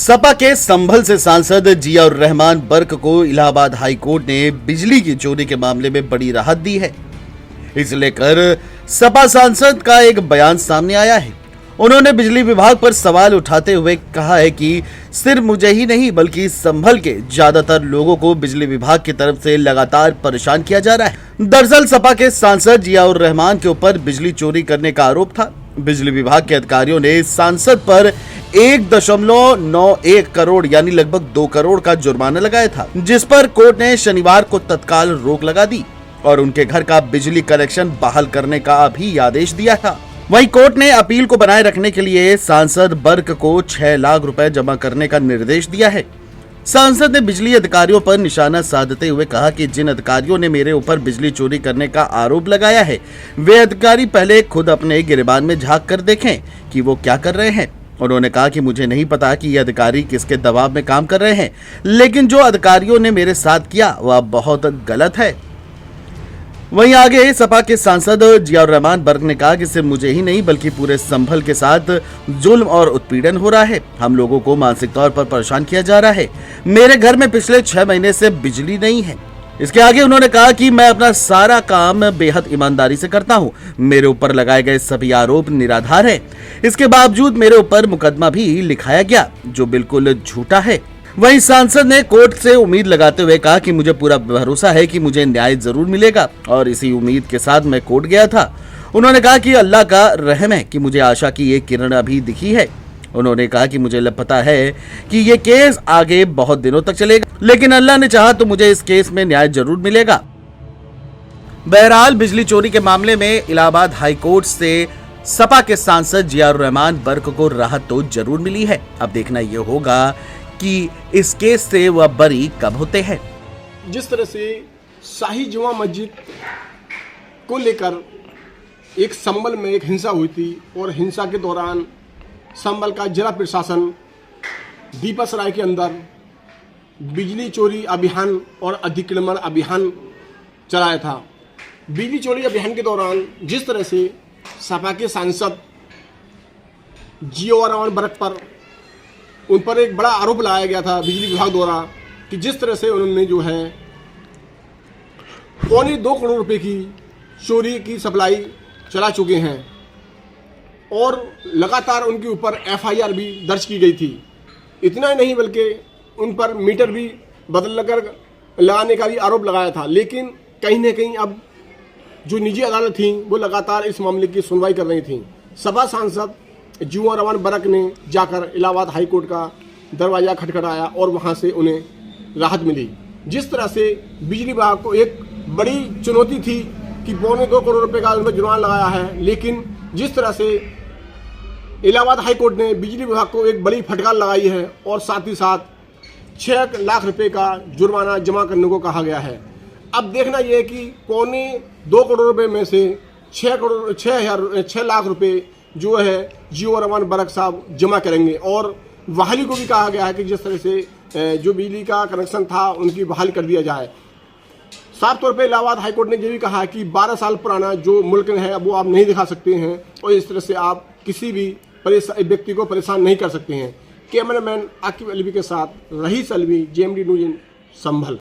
सपा के संभल से सांसद जियाउर रहमान बर्क को इलाहाबाद हाई कोर्ट ने बिजली की चोरी के मामले में बड़ी राहत दी है। इसे लेकर सपा सांसद का एक बयान सामने आया है। उन्होंने बिजली विभाग पर सवाल उठाते हुए कहा है कि सिर्फ मुझे ही नहीं बल्कि संभल के ज्यादातर लोगों को बिजली विभाग की तरफ से लगातार परेशान किया जा रहा है। दरअसल सपा के सांसद जियाउर रहमान के ऊपर बिजली चोरी करने का आरोप था। बिजली विभाग के अधिकारियों ने सांसद पर 1.91 करोड़ यानी लगभग 2 करोड़ का जुर्माना लगाया था, जिस पर कोर्ट ने शनिवार को तत्काल रोक लगा दी और उनके घर का बिजली कनेक्शन बहाल करने का भी आदेश दिया था। वहीं कोर्ट ने अपील को बनाए रखने के लिए सांसद बर्क को 6 लाख रुपए जमा करने का निर्देश दिया है। सांसद ने बिजली अधिकारियों पर निशाना साधते हुए कहा कि जिन अधिकारियों ने मेरे ऊपर बिजली चोरी करने का आरोप लगाया है, वे अधिकारी पहले खुद अपने गिरेबान में झांक कर देखें कि वो क्या कर रहे हैं। उन्होंने कहा कि मुझे नहीं पता कि ये अधिकारी किसके दबाव में काम कर रहे हैं, लेकिन जो अधिकारियों ने मेरे साथ किया वह बहुत गलत है। वहीं आगे सपा के सांसद जियाउर रहमान बर्क ने कहा कि सिर्फ मुझे ही नहीं बल्कि पूरे संभल के साथ जुल्म और उत्पीड़न हो रहा है। हम लोगों को मानसिक तौर पर परेशान किया जा रहा है। मेरे घर में पिछले 6 महीने से बिजली नहीं है। इसके आगे उन्होंने कहा कि मैं अपना सारा काम बेहद ईमानदारी से करता हूं। मेरे ऊपर लगाए गए सभी आरोप निराधार है। इसके बावजूद मेरे ऊपर मुकदमा भी लिखाया गया जो बिल्कुल झूठा है। वहीं सांसद ने कोर्ट से उम्मीद लगाते हुए कहा कि मुझे पूरा भरोसा है कि मुझे न्याय जरूर मिलेगा और इसी उम्मीद के साथ मैं कोर्ट गया था। उन्होंने कहा कि अल्लाह का रहम है कि मुझे आशा की एक किरण अभी दिखी है। उन्होंने कहा कि मुझे पता है कि ये केस आगे बहुत दिनों तक चलेगा, लेकिन अल्लाह ने चाहा तो मुझे इस केस में न्याय जरूर मिलेगा। बहरहाल बिजली चोरी के मामले में इलाहाबाद हाई कोर्ट से सपा के सांसद जियाउर रहमान बर्क को राहत तो जरूर मिली है। अब देखना यह होगा कि इस केस से वह बरी कब होते हैं। जिस तरह से शाही जुमा मस्जिद को लेकर एक संभल में एक हिंसा हुई थी और हिंसा के दौरान संभल का जिला प्रशासन दीपासराय के अंदर बिजली चोरी अभियान और अतिक्रमण अभियान चलाया था। बिजली चोरी अभियान के दौरान जिस तरह से सपा के सांसद जियाउर रहमान बर्क पर उन पर एक बड़ा आरोप लगाया गया था बिजली विभाग द्वारा कि जिस तरह से उन्होंने जो है 2.25 करोड़ रुपए की चोरी की सप्लाई चला चुके हैं और लगातार उनके ऊपर एफआईआर भी दर्ज की गई थी। इतना ही नहीं बल्कि उन पर मीटर भी बदल कर लगाने का भी आरोप लगाया था, लेकिन कहीं ना कहीं अब जो निजी अदालत थी वो लगातार इस मामले की सुनवाई कर रही थी। सपा सांसद जियाउर रहमान बर्क ने जाकर इलाहाबाद हाई कोर्ट का दरवाजा खटखटाया और वहां से उन्हें राहत मिली। जिस तरह से बिजली विभाग को एक बड़ी चुनौती थी कि 2.25 करोड़ रुपए का उन्होंने जुर्माना लगाया है, लेकिन जिस तरह से इलाहाबाद हाई कोर्ट ने बिजली विभाग को एक बड़ी फटकार लगाई है और साथ ही साथ 6 लाख रुपए का जुर्माना जमा करने को कहा गया है। अब देखना यह है कि 2.25 करोड़ रुपए में से 6 लाख रुपए जो है जियाउर रहमान बर्क साहब जमा करेंगे और बहाली को भी कहा गया है कि जिस तरह से जो बिजली का कनेक्शन था उनकी बहाली कर दिया जाए। साफ तौर पे इलाहाबाद हाई कोर्ट ने ये भी कहा है कि 12 साल पुराना जो मुल्क है वो आप नहीं दिखा सकते हैं और इस तरह से आप किसी भी व्यक्ति को परेशान नहीं कर सकते हैं। कैमरामैन आकिब अलवी के साथ रहीस अलवी, JMD न्यूज़ संभल।